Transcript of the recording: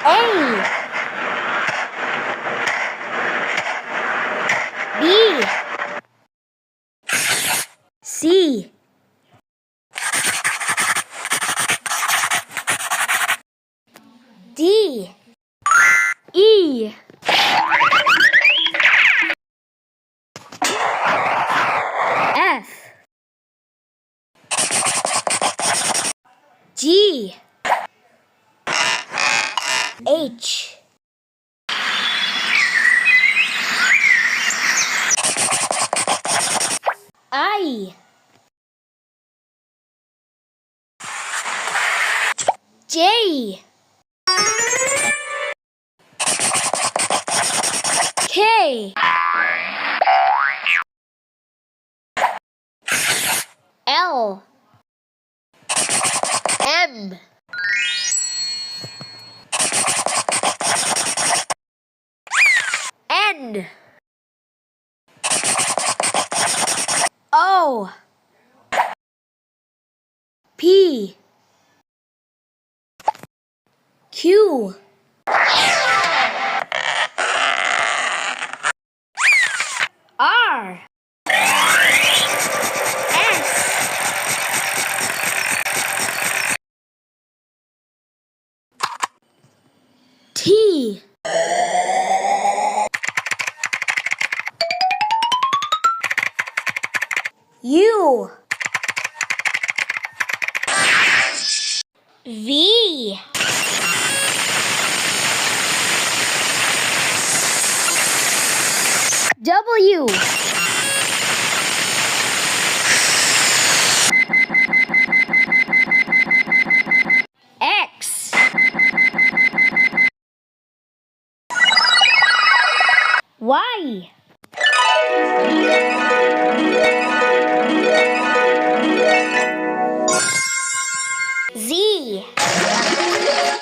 A, B, C, D, E, F, G, H, I, J, K, L, M, N, O, P, Q, R, S, T, U, V, W, X, Y,